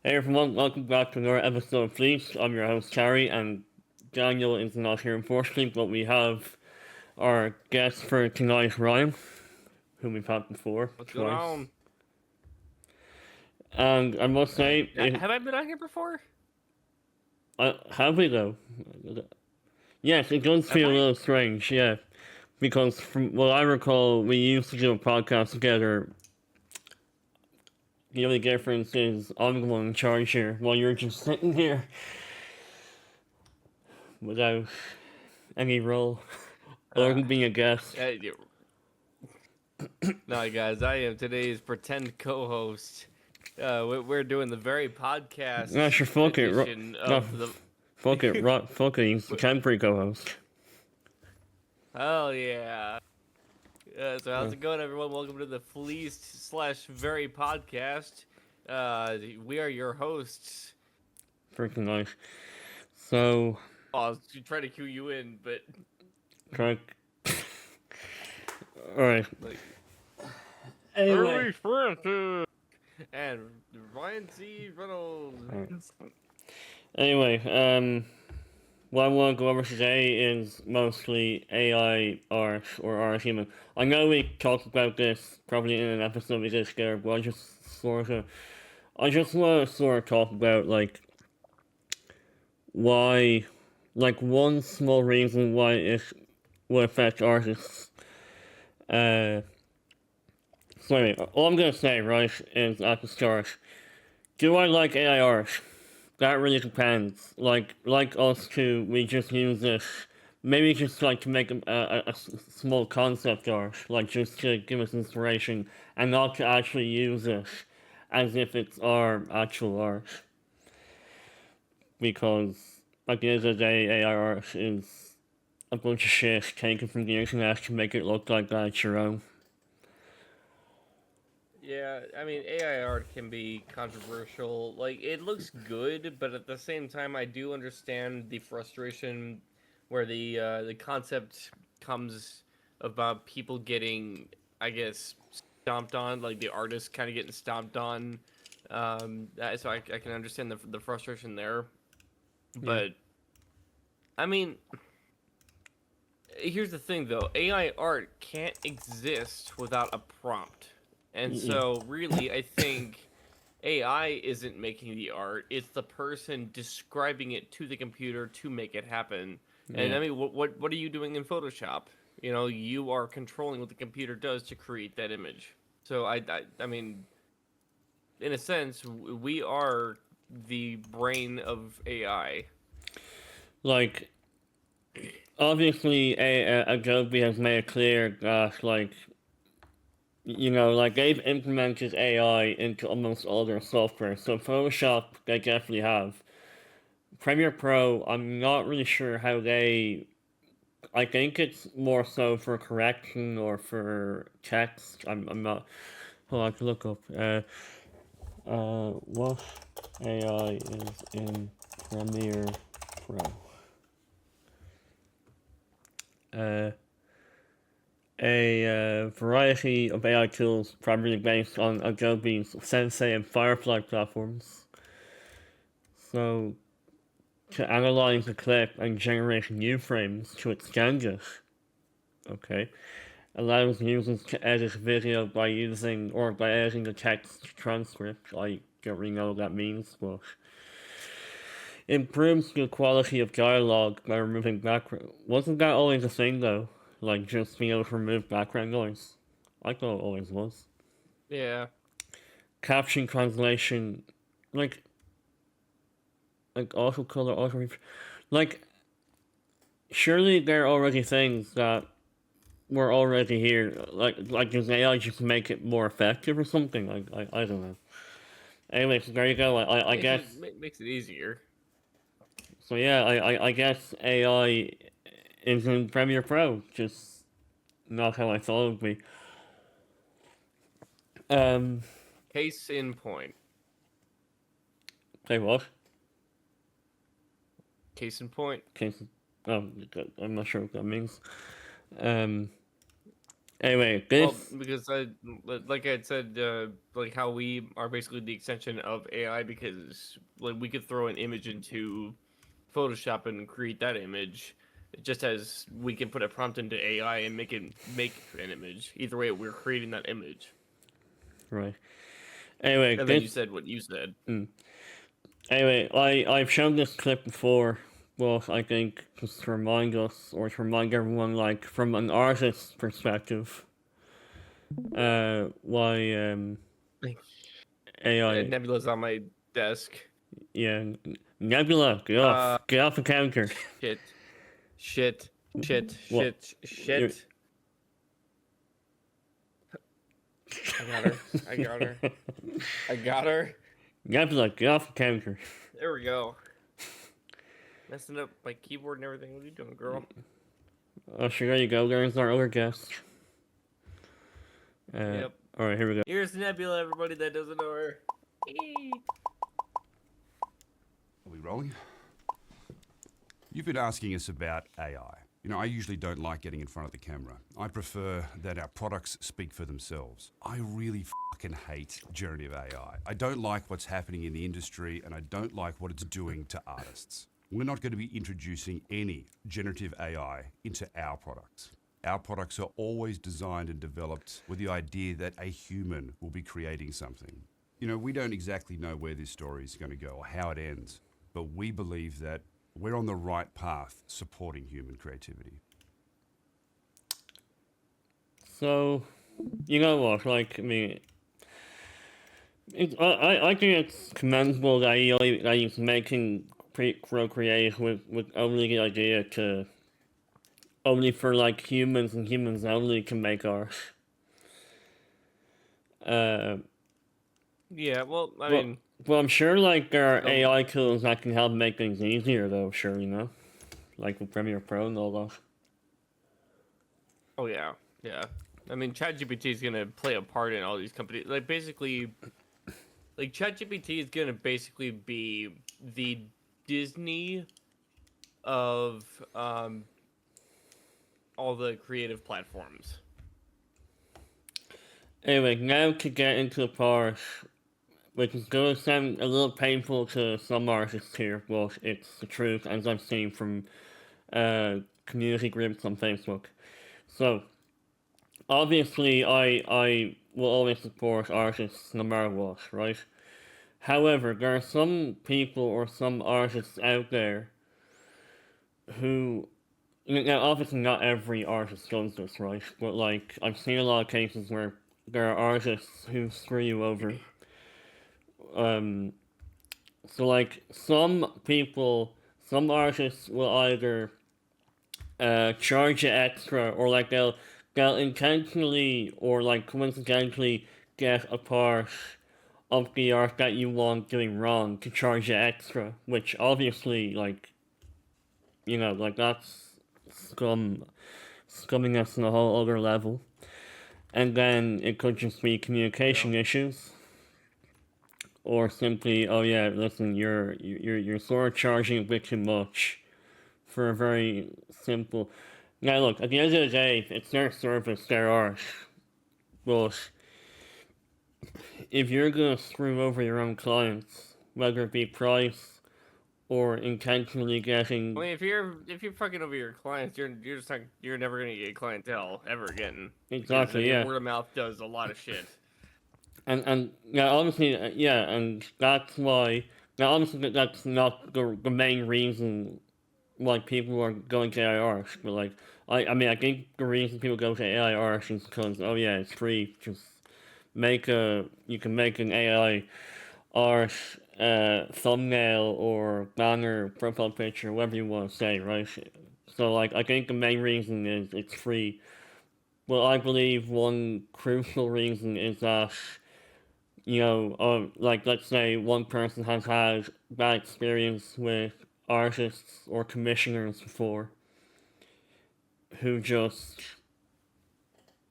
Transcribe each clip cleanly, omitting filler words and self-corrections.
Hey everyone, welcome back to another episode of Fleece. I'm your host Carrie, and Daniel is not here unfortunately, but we have our guest for tonight, Ryan, whom we've had before What's going twice. on? And I must say, Have I been on here before? have we though? Yes, it does Have feel a I? little strange, yeah, because from what I recall, we used to do a podcast together. The only difference is I'm the one in charge here, while you're just sitting here without any role, other Uh, than being a guest. yeah. No, guys, I am today's pretend co-host. We're doing the very Yeah, podcast sure, fuck it. edition No, of the. fuck it. He's the temporary co-host. Hell yeah! So Yeah, how's it going, everyone? Welcome to the Fleeced slash Very podcast. We are your hosts. freaking nice. So, Oh, I was trying to cue you in, but correct. Alright. like Anyway. Early Francis and Ryan C. Alright. Reynolds. Anyway, what I want to go over today is mostly AI art or art human. I know we talked about this probably in an episode we did together, but I just want to sort of talk about, like, why, like, one small reason why it will affect artists. Uh, so anyway, all I'm gonna say, right, is at the start, do I like AI art? That really depends. Like us two, we just use it, maybe just like to make a small concept art, like just to give us inspiration, and not to actually use it as if it's our actual art. Because at the end of the day, AI art is a bunch of shit taken from the internet to make it look like that it's your own. Yeah, I mean AI art can be controversial. Like it looks good, but at the same time I do understand the frustration where the concept comes about people getting, I guess, stomped on, like the artist kind of getting stomped on. So I can understand the frustration there. Yeah. But I mean, here's the thing though, AI art can't exist without a prompt. And Yeah. so really I think AI isn't making the art, it's the person describing it to the computer to make it happen. And Yeah. I mean what are you doing in Photoshop? You know, you are controlling what the computer does to create that image. So I mean, in a sense, we are the brain of AI. Like, obviously, Adobe has made it clear that, like, like they've implemented AI into almost all their software. So Photoshop, they definitely have. Premiere Pro, I'm not really sure how they. I think it's more so for correction or for text. I'm not. Hold on, I can look up. What AI is in Premiere Pro? Uh, a variety of AI tools primarily based on Adobe's Sensei and Firefly platforms. So, to analyze a clip and generate new frames to extend it, okay, allows users to edit video by using or by editing the text transcript. I don't really know what that means, but improves the quality of dialogue by removing background. Wasn't that always a thing though? Like just being able to remove background noise? I thought it always was. Yeah. Caption translation, like like auto color, like surely there are already things that were already here. Like does AI just make it more effective or something? Like I don't know. Anyway, so there you go. I Makes guess it makes it easier. so. Yeah, I guess AI is in Premiere Pro. Just not how I thought it would be. Um, Case in point. say what? Case in point. Case. Oh, I'm not sure what that means. Um, Anyway, Well, this because like I had said, like how we are basically the extension of AI, because like we could throw an image into Photoshop and create that image, just as we can put a prompt into AI and make an image. Either way, we're creating that image. right. Anyway, And then you this said what you said. anyway, I've shown this clip before. Well, I think just to remind us or to remind everyone, like from an artist's perspective, why AI, Nebula's on my desk. yeah, Nebula, get off the counter. Shit, shit, shit, What? shit, shit. I got her. I got her. I got her. Nebula, get off the counter. There we go. Messing up my keyboard and everything. What are you doing, girl? Oh, sure, there you go. There's our other guest. Yep. All right, here we go. Here's Nebula, everybody that doesn't know her. Are we rolling? You've been asking us about AI. You know, I usually don't like getting in front of the camera. I prefer that our products speak for themselves. I really fucking hate generative AI. I don't like what's happening in the industry, and I don't like what it's doing to artists. We're not going to be introducing any generative AI into our products. Our products are always designed and developed with the idea that a human will be creating something. You know, we don't exactly know where this story is going to go or how it ends, but we believe that we're on the right path supporting human creativity. So, you know what? Like, I mean, I think it's commendable that he's making Procreate with only the idea to only for like humans and humans only can make art. Yeah, well, I Well, mean, well, I'm sure like there are so- AI tools that can help make things easier, though. Sure, you know, like with Premiere Pro and all that. oh yeah, yeah. I mean, ChatGPT is gonna play a part in all these companies. Like basically, like ChatGPT is gonna basically be the Disney of all the creative platforms. Anyway, now to get into the part, which is going to sound a little painful to some artists here, but it's the truth, as I've seen from community groups on Facebook. So, obviously, I will always support artists no matter what, right? However, there are some people or some artists out there who, now obviously not every artist does this, right? But like, I've seen a lot of cases where there are artists who screw you over. So like some people, some artists will either charge you extra, or like they'll intentionally or like coincidentally get a part of the art that you want doing wrong to charge you extra, which obviously like, you know, like that's scumminess on a whole other level. And then it could just be communication issues, or simply, oh yeah, listen, you're sort of charging a bit too much for a very simple. Now look, at the end of the day, it's their service, their art, but if you're gonna screw over your own clients, whether it be price or intentionally getting, I mean, if you're fucking over your clients, you're just not, you're never gonna get clientele ever again. exactly, Because, I mean, yeah. word of mouth does a lot of shit. And yeah, obviously, yeah, and that's why. Now, obviously, that's not the main reason why people are going to AI art, but like, I mean, I think the reason people go to AI art is because, oh yeah, it's free. Just you can make an AI art thumbnail or banner, profile picture, whatever you want to say, right? So like, I think the main reason is it's free. Well, I believe one crucial reason is that, you know, like let's say one person has had bad experience with artists or commissioners before, who just,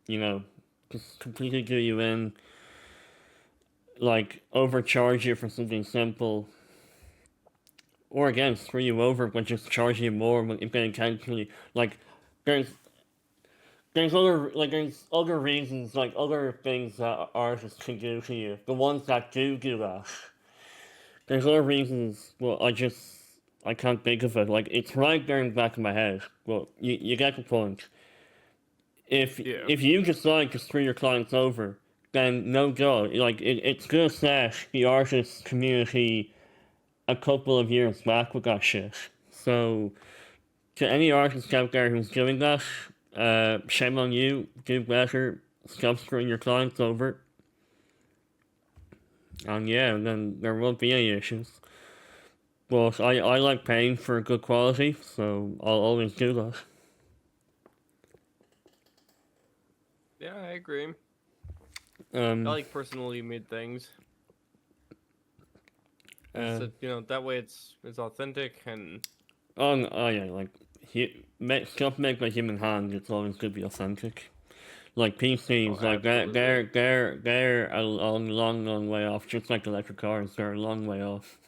you know, just completely do you in, like overcharge you for something simple, or again screw you over but just charge you more if they intentionally, like there's there's other reasons, like other things that artists can do to you. The ones that do that. There's other reasons. Well, I can't think of it. Like it's right there in the back of my head. Well, you get the point. Yeah. If you decide to screw your clients over, then no go. Like it's gonna set the artist community a couple of years back with that shit. So to any artist out there who's doing that, shame on you. Do better. Stop screwing your clients over. And yeah, then there won't be any issues. But I like paying for good quality, so I'll always do that. Yeah, I agree. I Um, like personally made things. uh, So, you know, that way it's authentic and oh yeah, like stuff made by human hand, it's always going to be authentic. Like PCs, oh, like absolutely. they're a long way off. Just like electric cars, they're a long way off.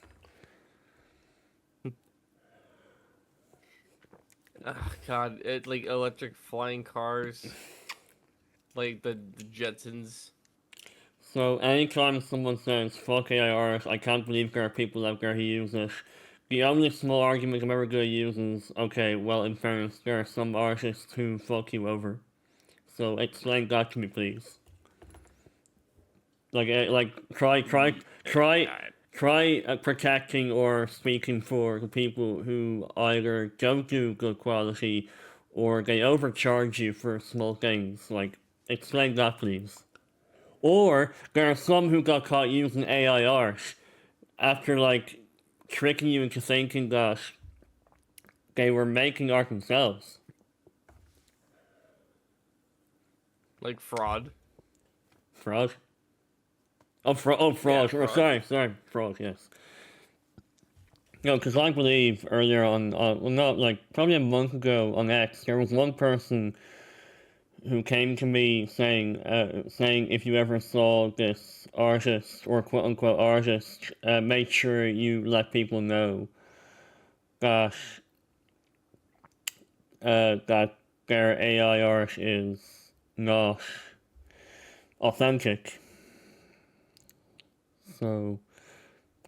God, it like electric flying cars, like the Jetsons. So anytime someone says fuck AI art, I can't believe there are people out there who use it. The only small argument I'm ever gonna use is okay. Well, in fairness, there are some artists who fuck you over. So explain that to me, please. Like try God. protecting or speaking for the people who either don't do good quality or they overcharge you for small things. Like, explain that, please. Or there are some who got caught using AI art after like tricking you into thinking that they were making art themselves. Like fraud. Fraud. Oh, Yeah, fraud. Oh, fraud. sorry, fraud. Yes. No, because I believe earlier on, well, not like probably a month ago on X, there was one person who came to me saying if you ever saw this artist or quote unquote artist, make sure you let people know that that their AI art is not authentic. So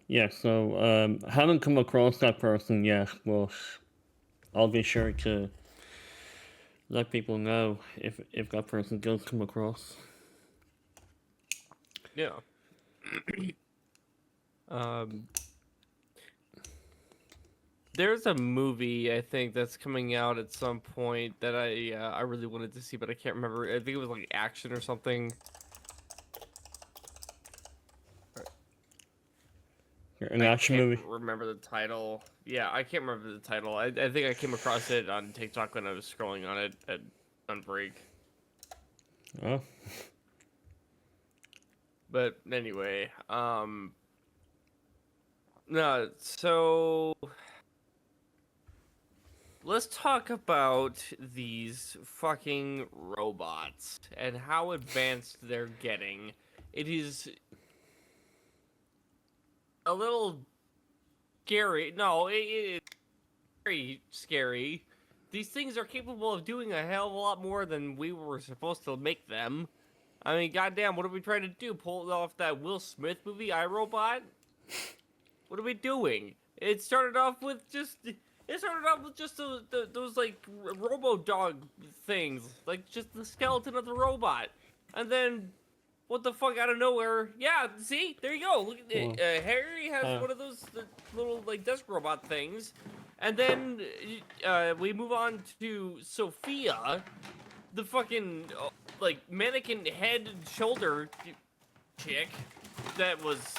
yeah, so haven't come across that person yet, but I'll be sure to let people know if that person does come across. Yeah. Um, there's a movie I think that's coming out at some point that I really wanted to see, but I can't remember. I think it was like action or something. An I action can't movie. remember the title. Yeah, I can't remember the title. I think I came across it on TikTok when I was scrolling on it on break. Oh, But anyway, no, so let's talk about these fucking robots and how advanced they're getting. It is a little scary. No, it is very scary. These things are capable of doing a hell of a lot more than we were supposed to make them. I mean, goddamn, what are we trying to do? Pull off that Will Smith movie, iRobot? What are we doing? It started off with just. It started off with just those like Robo Dog things, like just the skeleton of the robot, and then what the fuck out of nowhere? Yeah, see, there you go. Look, well, Harry has one of those little like desk robot things, and then we move on to Sophia, the fucking like mannequin head and shoulder chick that was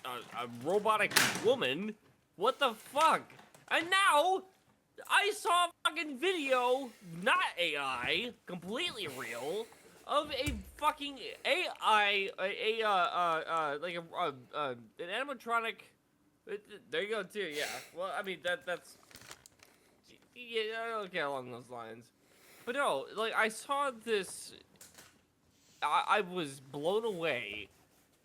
a robotic woman. What the fuck? And now I saw a fucking video, not AI, completely real, of a fucking AI, like an animatronic. There you go too. Yeah. Well, I mean that's yeah, okay, along those lines. But no, like I saw this, I was blown away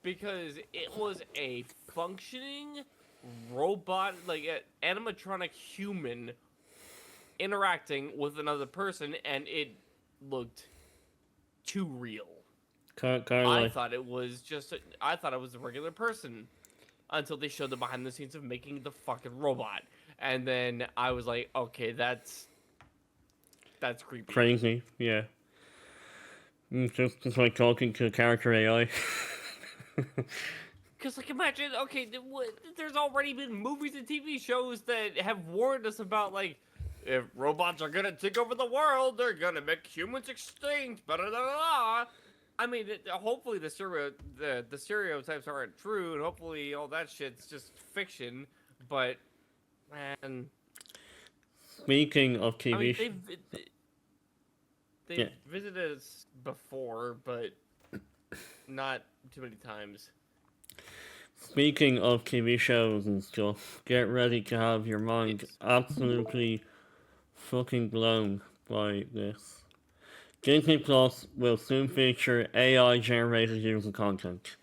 because it was a functioning robot, like an animatronic human interacting with another person, and it looked too real. Kind of I like thought it was I thought it was a regular person until they showed the behind the scenes of making the fucking robot, and then I was like, okay, that's creepy. crazy. Yeah. Just like talking to character AI. Because, like, imagine, okay, there's already been movies and TV shows that have warned us about, like, if robots are gonna take over the world, they're gonna make humans extinct, blah, blah, blah, blah. I mean, hopefully the stereotypes aren't true, and hopefully all that shit's just fiction, but, man... Speaking of TV I mean, they've Yeah. visited us before, but not too many times. Speaking of TV shows and stuff, get ready to have your mind It's- absolutely fucking blown by this. Disney Plus will soon feature AI generated user content.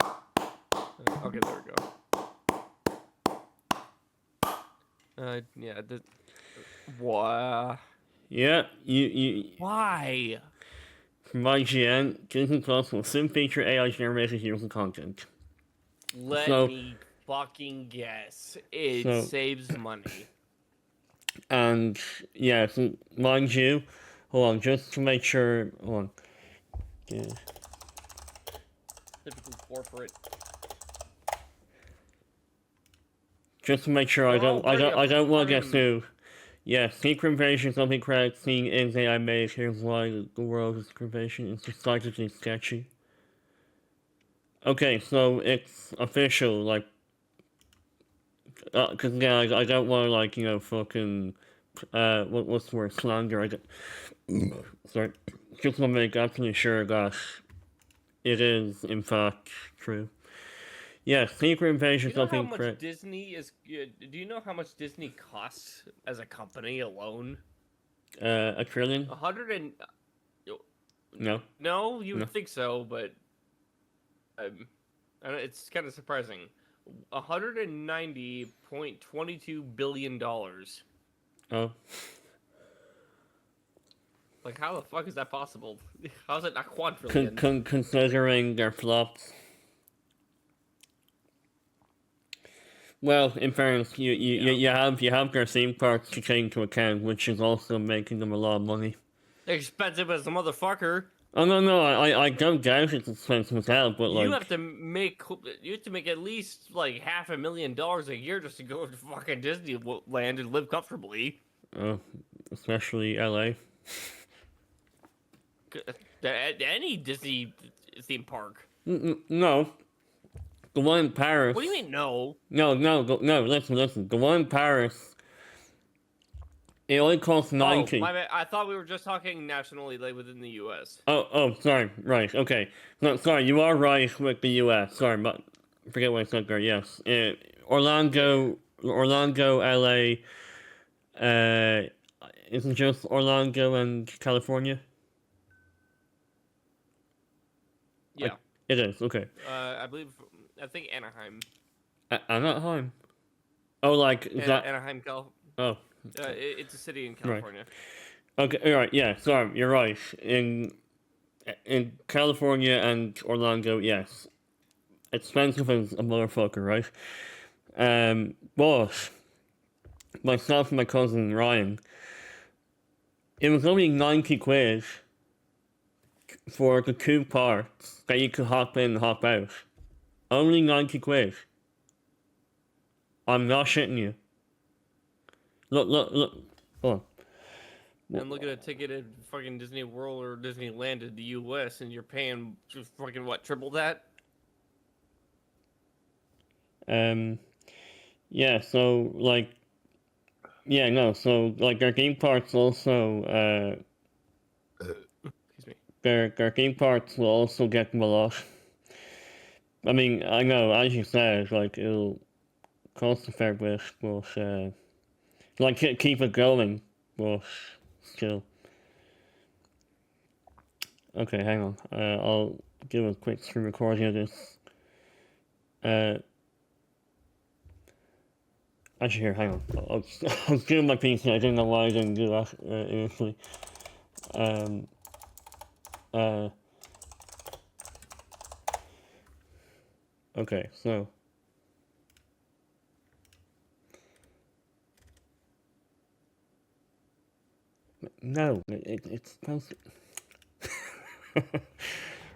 Okay, there we go. Yeah. Why? Yeah, you Why? from IGN, Disney Plus will soon feature AI generated user content. Let So- me fucking guess. It So- saves money. And yeah, so mind you, hold on, just to make sure, hold on. Yeah. Typical corporate. Just to make sure I They're all don't want to get very sued. Yeah, Secret Invasion something credit scene is AI made. Here's why the world of Secret Invasion is decidedly sketchy. Okay, so it's official, like, cause yeah, I don't want to, like, you know, fucking, what's the word, slander, sorry, just want to make absolutely sure that it is, in fact, true. Yeah, Secret Invasion Do you know how something much credit. Disney is? Do you know how much Disney costs as a company alone? A trillion? 100 and No. no, you would No. think so, but I don't know, it's kind of surprising. $190.22 billion. Oh. Like, how the fuck is that possible? How is it not quadrillion? Considering their flops. Well, in fairness, you have their theme parks to take into account, which is also making them a lot of money. Expensive as a motherfucker. Oh no, I don't doubt it's expensive as hell, but like You have to make at least like $500,000 a year just to go to fucking Disneyland and live comfortably. especially LA. Any Disney theme park. No, the one in Paris. What do you mean no? No, listen. The one in Paris. It only costs 90. Oh, my bad. I thought we were just talking nationally, like within the U.S. Oh, sorry. Right. Okay. No, sorry. You are right with the U.S. Sorry, but forget what I said there. Yes. Orlando, LA. Isn't just Orlando and California? Yeah, It is. Okay. I think Anaheim. Anaheim. Oh, like is that? Anaheim, Cal. Oh. It's a city in California. Okay. All right. Yeah. Sorry. You're right. In California and Orlando, yes, expensive as a motherfucker, right? But myself and my cousin Ryan, it was only 90 quid for the 2 parts that you could hop in and hop out. Only 90 quid. I'm not shitting you. Look. Hold on. And look at a ticket at fucking Disney World or Disneyland in the U.S. and you're paying just fucking what, triple that? Yeah, so, like, yeah, no, so, like, their theme parks also, Excuse me. their theme parks will also get them a lot. I mean, I know, as you said, like, it'll cost a fair bit, but, like, keep it going, but still. Okay, hang on. I'll give a quick screen recording of this. Actually, here, hang on. I'll do my PC. I didn't know why I didn't do that initially. Um, uh, okay, so. No, it's supposed to.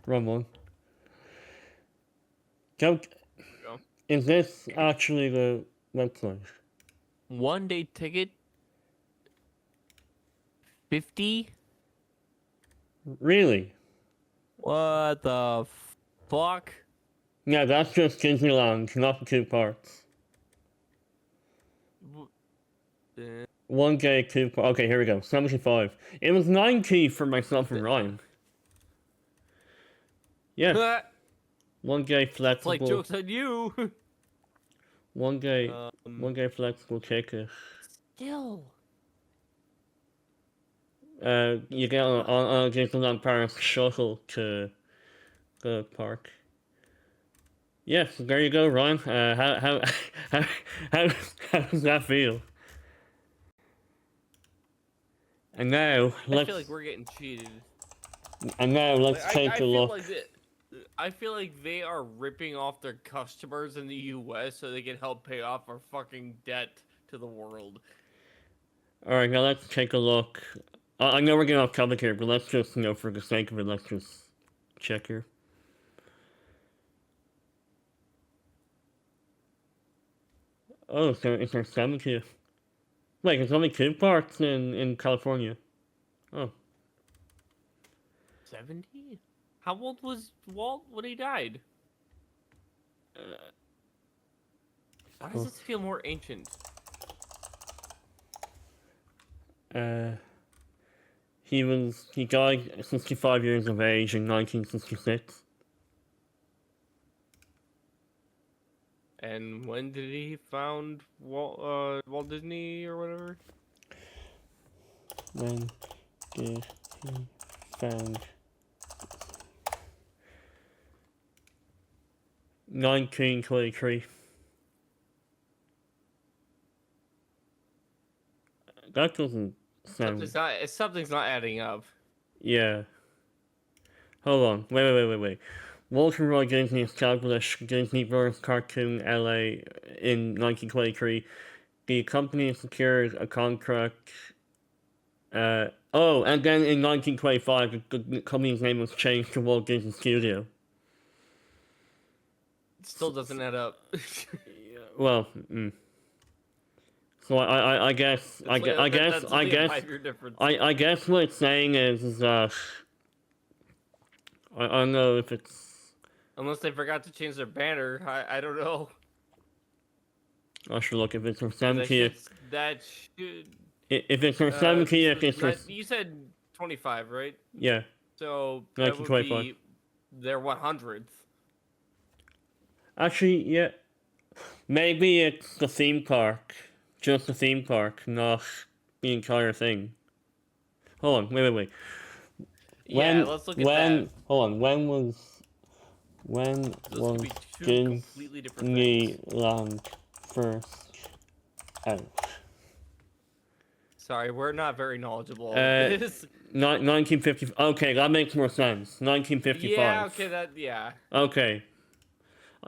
Wrong one. Don't. Go. Is this actually the website? 1 day ticket. 50. Really? What the fuck? Yeah, that's just Disneyland, not the two parts. Uh, 1K, okay, here we go. 75. It was 90 for myself and Ryan. Yeah, 1K It's like flexible. jokes on you. 1K flexible ticket. Still. You get on a Disneyland Paris shuttle to the park. Yes, there you go, Ryan. How, how does that feel? And now I feel like we're getting cheated. let's Like, take I a feel look. like I feel like they are ripping off their customers in the U.S. so they can help pay off our fucking debt to the world. All right, now let's take a look. I know we're getting off topic here, but let's just, for the sake of it, let's just check here. Oh, so is there 70? Wait, there's only 2 parks in California. Oh, 70? How old was Walt when he died? Why does this feel more ancient? he died at 65 years of age in 1966. And when did he found Walt Disney or whatever? When did he found 1923. That doesn't sound... Something's not adding up. Yeah. Hold on. Wait. Walter Roy Disney established Disney Brothers Cartoon LA in 1923. The company secured a contract. And then in 1925, the company's name was changed to Walt Disney Studio. It still doesn't add up. Well, so I guess That's only a 5-year difference. I guess what it's saying is that I don't know if it's... Unless they forgot to change their banner, I don't know. I should look if it's from That 70th. should. If it's from 70th, it's from... You said 25, right? Yeah. So that would 1925. be their 100th. Actually, yeah. Maybe it's the theme park. Just the theme park, not the entire thing. Hold on, wait. Yeah, let's look at that. Hold on, when was Those could be two completely different things. Disneyland first out? Sorry, we're not very knowledgeable on Uh, this. 1950. Okay, that makes more sense. 1955. Yeah, okay, yeah. Okay.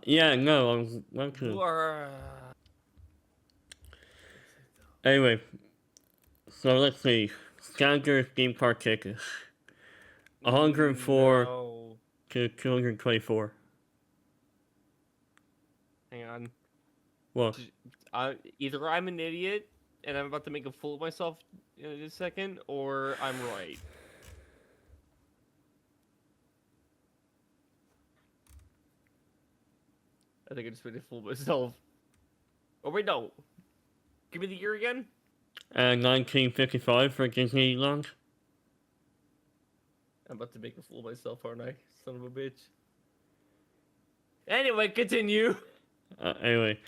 Yeah, no, I was okay. You are, Anyway, so let's see. Standard theme park tickets. 104 no. to 224. Hang on. What? Either I'm an idiot and I'm about to make a fool of myself in a second, or I'm right. I think I just made a fool of myself. Oh wait, no. Give me the year again. 1955 for Disneyland. I'm about to make a fool of myself, aren't I? Son of a bitch. Anyway, continue. Anyway.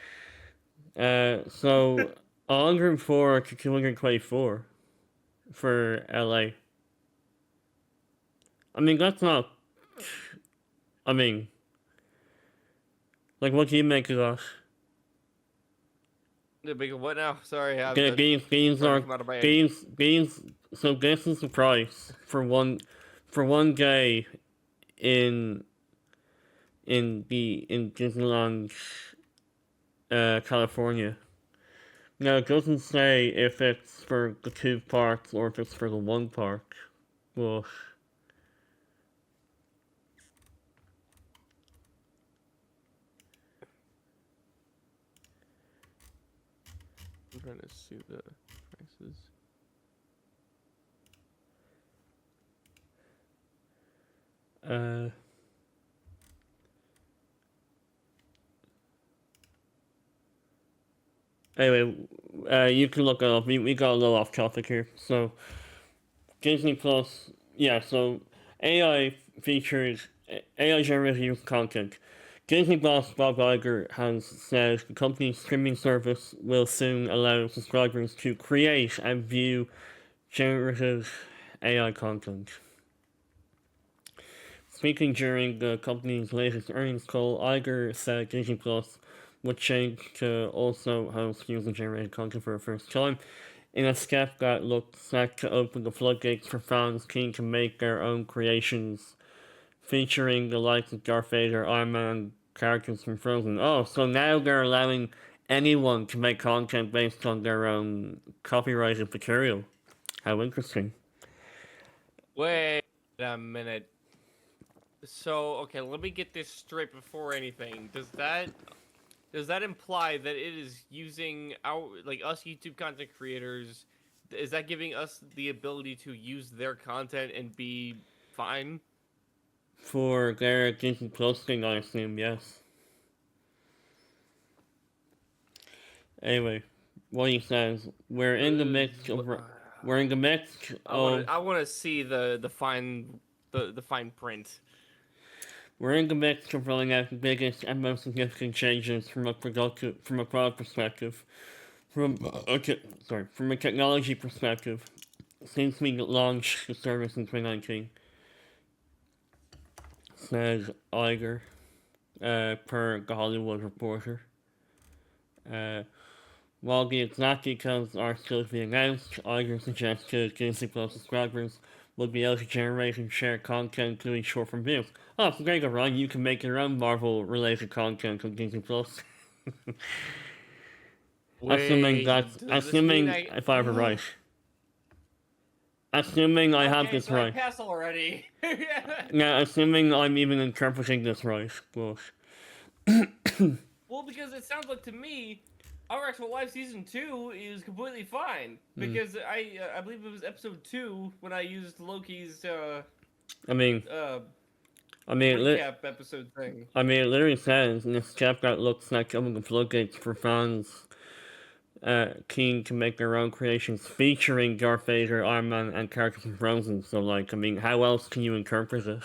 So 104 to 224 for LA. I mean, that's not... I mean... Like, what do you make of that? Make a what now? Sorry, These are... come out of my head. These So this is the price for one day in in Disneyland, California. Now it doesn't say if it's for the two parks or if it's for the one park. Well, I'm trying to see the prices. uh, anyway, you can look it up. We got a little off topic here. So Disney Plus, yeah. So AI features AI generated content. Disney boss Bob Iger has said the company's streaming service will soon allow subscribers to create and view generative AI content. Speaking during the company's latest earnings call, Iger said Disney Plus would change to also host user-generated content for the first time, in a step that looks set to open the floodgates for fans keen to make their own creations, featuring the likes of Darth Vader, Iron Man, and characters from Frozen. Oh, so now they're allowing anyone to make content based on their own copyrighted material. How interesting. Wait a minute. So, okay, let me get this straight before anything. Does that imply that it is using our, like, us YouTube content creators? Is that giving us the ability to use their content and be fine? For their Disney Plus thing, I assume, yes. Anyway, what he says, we're in the midst of we're in the midst of I want to see the fine print. we're in the midst of rolling out the biggest and most significant changes from a product perspective, from a technology perspective, since we launched the service in 2019, says Iger, per The Hollywood Reporter. While the exact details are still to be announced, Iger suggested Disney Plus subscribers will be able to generate and share content, including short form videos. Oh, so there you go, Ryan. You can make your own Marvel-related content on Disney Plus. Wait, does this mean If I have it right. Assuming I have Okay, this so I right. pass already. Now, assuming I'm even interpreting this right, but Well, because it sounds like to me, Our Actual Life Season 2 is completely fine. Because I believe it was episode 2 when I used Loki's I mean, recap episode thing. it literally says in this chapter that looks like opening the floodgates for fans keen to make their own creations featuring Darth Vader, Iron Man, and characters from Frozen. So, like, I mean, how else can you interpret it?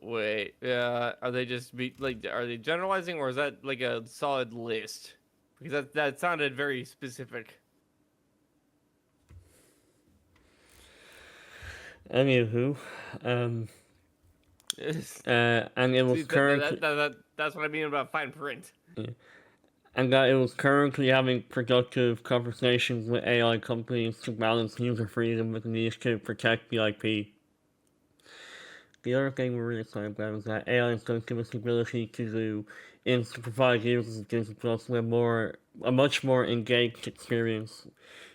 Wait. Are they just are they generalizing, or is that like a solid list? Because that sounded very specific. Anywho, and it was See, currently that's what I mean about fine print. and that it was currently having productive conversations with AI companies to balance user freedom with the need to protect the IP. The other thing we're really excited about is that AI is going to give us the ability to provide users of Disney Plus with a much more engaged experience,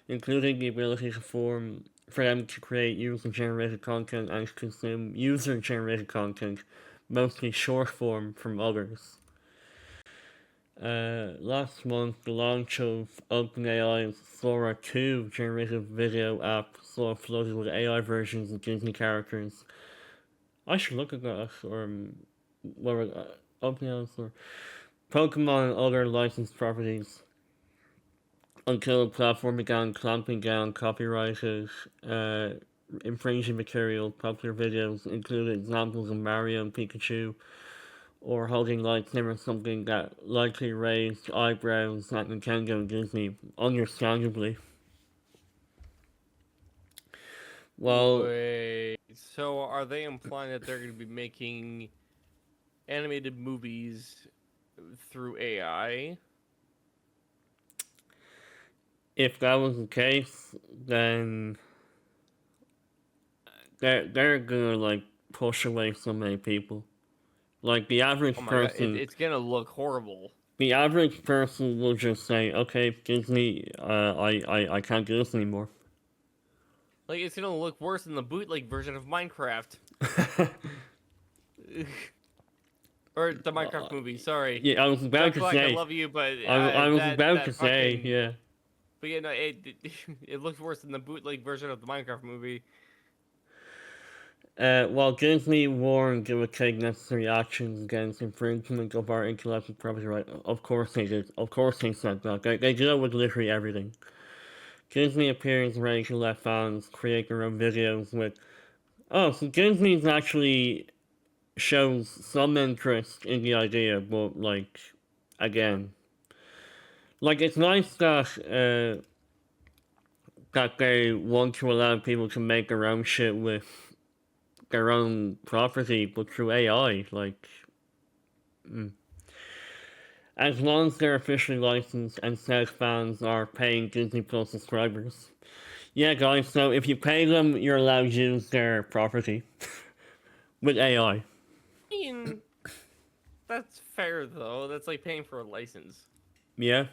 including the ability for them to create user-generated content and to consume user-generated content, mostly short form from others. Last month, the launch of OpenAI's Sora 2 generative video app saw flooded with AI versions of Disney characters. I should look at that, or OpenAI's or Pokemon and other licensed properties, until the platform began clamping down copyrighted, infringing material. Popular videos included examples of Mario and Pikachu, or holding lightsabers, something that likely raised eyebrows at Nintendo and Disney, understandably. Well, Wait, so are they implying that they're going to be making animated movies through AI? if that was the case, then they're gonna like push away so many people. Like the average Oh my god, person, it's gonna look horrible. the average person will just say, "Okay, Disney, I can't do this anymore." Like, it's gonna look worse than the bootleg version of Minecraft. Or the Minecraft movie, sorry. Yeah, I was about Jack to Black, I say. love you, but I was that about that to say, fucking yeah. but yeah, no, it looks worse than the bootleg version of the Minecraft movie. While Disney warned it would take necessary actions against infringement of our intellectual property right, of course they did. Of course they said that. They did it with literally everything. Disney appears ready to let fans create their own videos with. Oh, so Disney's actually shows some interest in the idea, but like, again, like it's nice that they want to allow people to make their own shit with their own property, but through AI, like, as long as they're officially licensed and said fans are paying Disney Plus subscribers. Yeah, guys, so if you pay them, you're allowed to use their property with AI. I mean, that's fair though. That's like paying for a license. Yeah.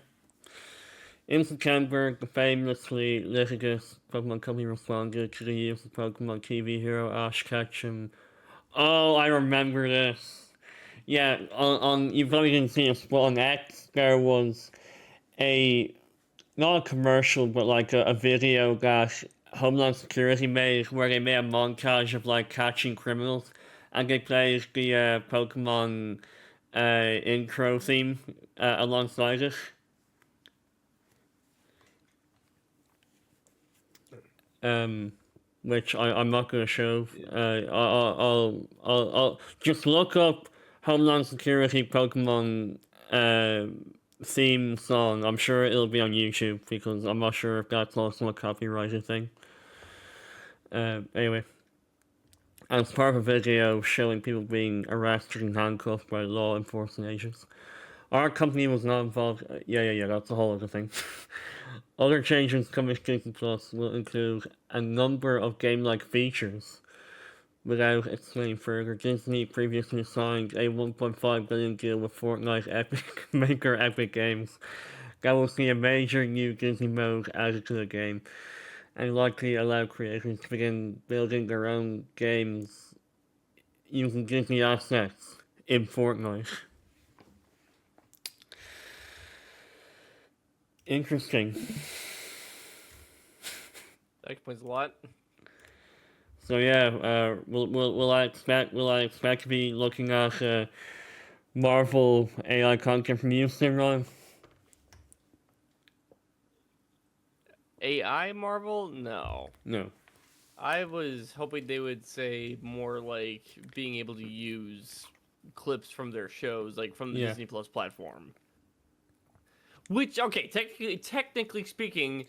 In September, the famously litigious Pokemon Company responded to the use of Pokemon TV hero Ash Ketchum. Oh, I remember this. Yeah, on you probably didn't see this, but on X there was a not a commercial, but like a video that Homeland Security made where they made a montage of like catching criminals, and they played the Pokemon intro theme alongside it. Which I'm not going to show. I'll just look up Homeland Security Pokemon theme song. I'm sure it'll be on YouTube because I'm not sure if that's also a copyrighted thing. Anyway, as part of a video showing people being arrested and handcuffed by law enforcement agents. Our company was not involved. Yeah, that's a whole other thing. Other changes coming to Disney Plus will include a number of game-like features. Without explaining further, Disney previously signed a $1.5 billion deal with Fortnite Epic maker Epic Games that will see a major new Disney mode added to the game and likely allow creators to begin building their own games using Disney assets in Fortnite. Interesting. That explains a lot. So yeah, will I expect to be looking at Marvel AI content from you soon, Ryan? AI Marvel? No. No. I was hoping they would say more like being able to use clips from their shows, like from the Yeah. Disney Plus platform. Which, okay, technically speaking,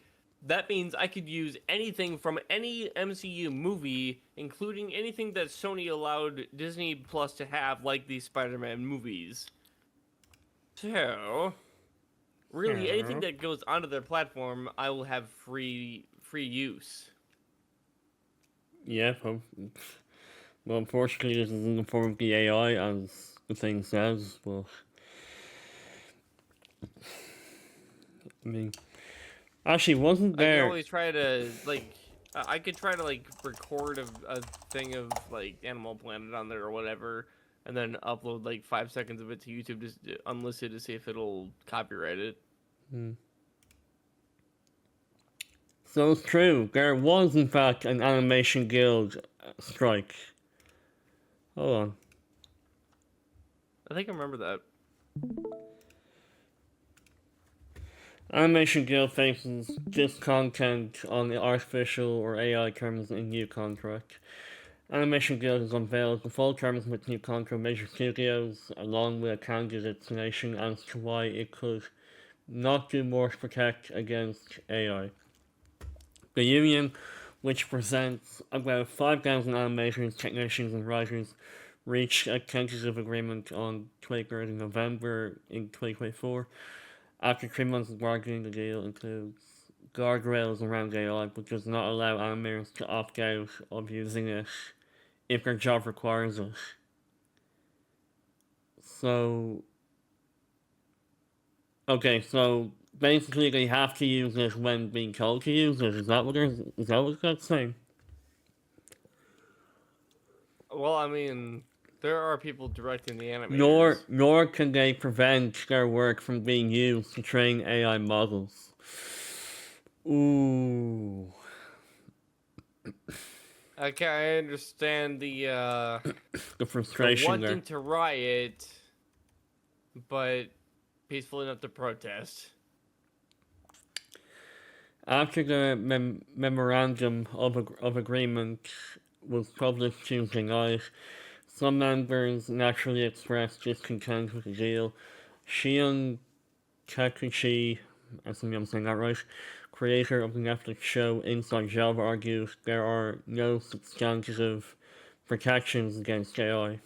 that means I could use anything from any MCU movie, including anything that Sony allowed Disney Plus to have, like these Spider-Man movies. So, really, anything that goes onto their platform, I will have free use. Yeah. Well, unfortunately, this is in the form of the AI, as the thing says. But I mean, actually, wasn't I can there? always try to like. I could try to like record a thing of like Animal Planet on there or whatever, and then upload like 5 seconds of it to YouTube just unlisted to see if it'll copyright it. So it's true. There was, in fact, an animation guild strike. Hold on. I think I remember that. Animation Guild faces discontent on the artificial or AI terms in new contract. Animation Guild has unveiled the full terms of its new contract with major studios, along with a candid explanation as to why it could not do more to protect against AI. The union, which presents about 5,000 animators, technicians, and writers, reached a tentative agreement on 23rd of November in 2024. After 3 months of bargaining, the deal includes guardrails around AI, but does not allow animators to opt out of using it if their job requires it. So, okay, so basically they have to use it when being told to use it. Is that what that's saying? Well, I mean, there are people directing the animators. Nor can they prevent their work from being used to train AI models. Ooh. Okay, I understand The the frustration there. wanting to riot, but peaceful enough to protest. After the memorandum of agreement was published Tuesday night, some members naturally expressed discontent with the deal. Shion Takuchi, I assume I'm saying that right, creator of the Netflix show Inside Job, argued there are no substantive protections against AI.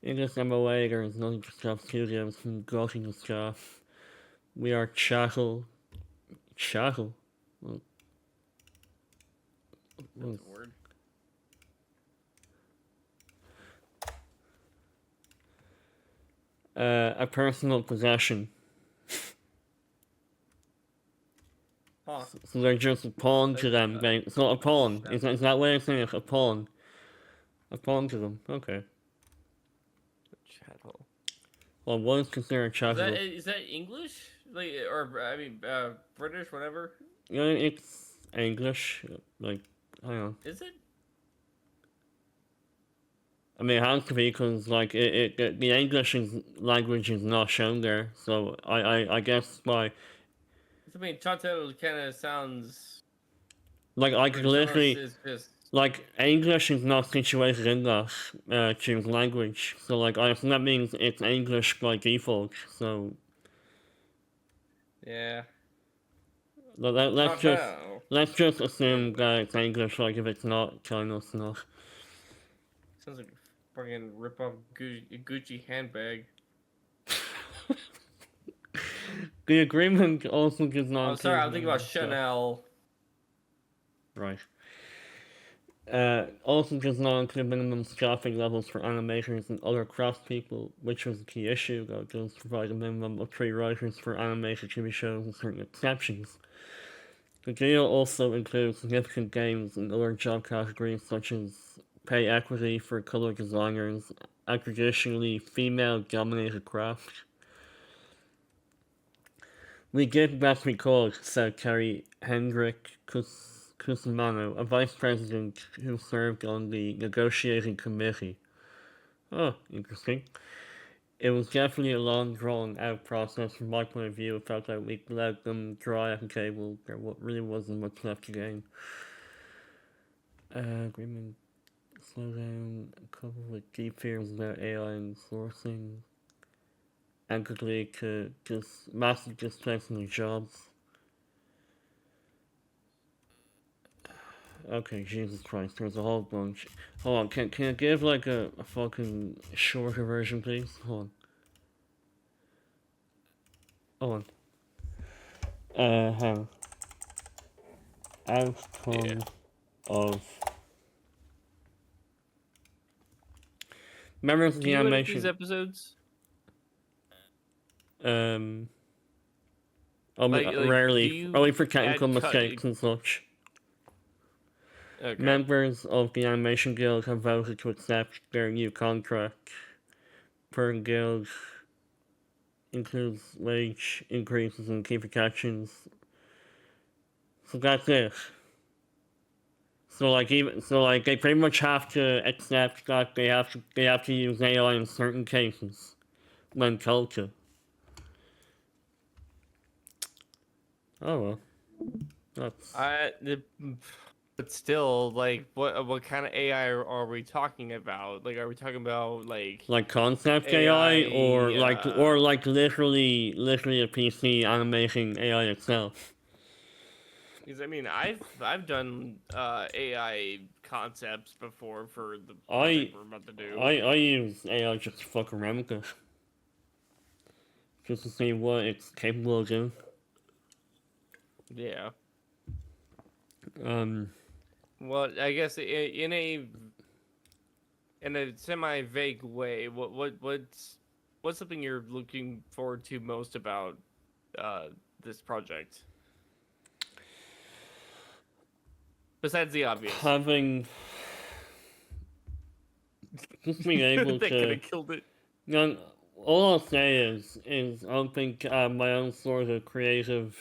In this MOA, there is nothing to stop studios from gutting the staff. We are chattel. Chattel? That's a word. A personal possession. Huh. So they're just a pawn to them. It's not a pawn. Is that way of saying it? A pawn. A pawn to them. Okay. Chattel. Well, what is considered chattel? Is that English? Like, or I mean, British, whatever. Yeah, it's English. Like, hang on. Is it? I mean, it has to be because, like, the English language is not shown there. So I guess by, I mean, chattel kind of sounds. like, I could literally, It's just. like, English is not situated in that choose language. So, like, I assume that means it's English by default. So, Yeah. let's Chattel. just assume that it's English. Like, if it's not, China, it's not. Sounds like a fucking rip-off Gucci handbag. The agreement also does not. Oh, sorry, I'm include thinking about stuff. Chanel. Right. Also does not include minimum staffing levels for animators and other craft people, which was a key issue, though it does provide a minimum of 3 writers for animated TV shows with certain exceptions. The deal also includes significant gains in other job categories such as pay equity for color designers and traditionally female-dominated craft. We did best we could, said Kerry Hendrick Cusimano, a vice president who served on the negotiating committee. Oh, interesting. It was definitely a long, drawn-out process from my point of view. It felt like we let them dry at the table. There really wasn't much left to gain. Agreement slow down, coupled with deep fears about AI and sourcing, and could lead to just massive displacement of jobs. Okay, Jesus Christ, there's a whole bunch. Hold on, can I give like a fucking shorter version, please? Hold on. Hang on. Outcome of members of Do the you edit animation. these episodes? Only Like, do rarely, you only for technical add mistakes and such. Okay. Members of the Animation Guild have voted to accept their new contract. Per guild includes wage increases and key protections. So that's it. So they pretty much have to accept that they have to use AI in certain cases when told to. Oh well. That's But still, like, what kind of AI are we talking about? Like, are we talking about like concept AI, or AI, literally a PC animating AI itself. Because I mean, I've done AI concepts before for the I project we're about to do. I use AI just to fuck around with it. Just to see what it's capable of doing. Yeah. Um, Well, I guess in a semi vague way, what's something you're looking forward to most about this project besides the obvious? having just being able That could to. have killed it. No, all I'll say is I don't think my own sort of creative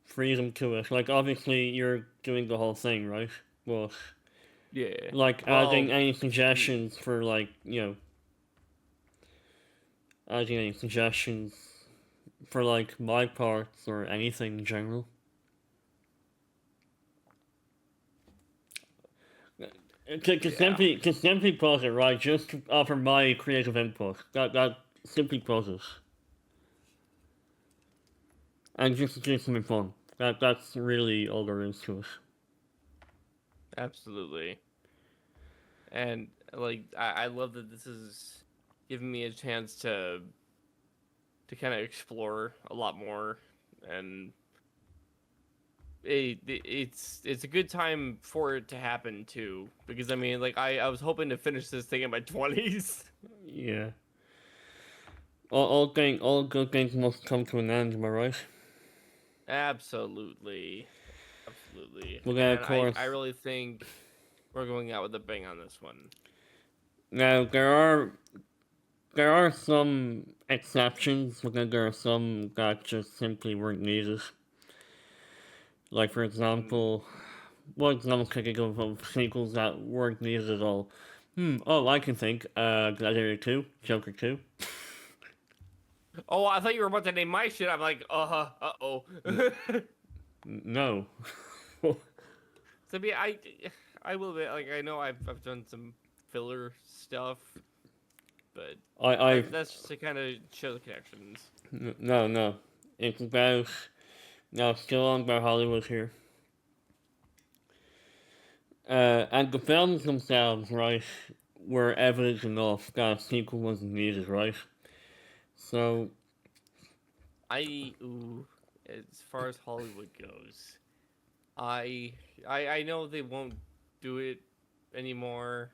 freedom to it. Like, obviously, you're doing the whole thing, right? But, Yeah. like, Well, adding any suggestions for, like, adding any suggestions for, like, my parts or anything in general. To simply put it, right, just to offer my creative input. That simply put it. And just to do something fun. That's really all there is to it. absolutely. And like I love that this is giving me a chance to kind of explore a lot more, and it's a good time for it to happen too, because I mean, like I was hoping to finish this thing in my 20s. Yeah. All good things must come to an end, am I right? Absolutely. Well, yeah, of And course. I really think we're going out with a bang on this one. Now there are some exceptions, but then there are some that just simply weren't needed. Like, for example, what examples can I think of sequels that weren't needed at all? Oh, I can think. Gladiator 2, Joker 2. Oh, I thought you were about to name my shit. I'm like, uh-oh. No. So I will be like, I know I've done some filler stuff, but that's just to kind of show the connections. No. It's about. No, it's still on about Hollywood here. And the films themselves, right, were evidence enough that a sequel wasn't needed, right? So, As far as Hollywood goes, I know they won't do it anymore.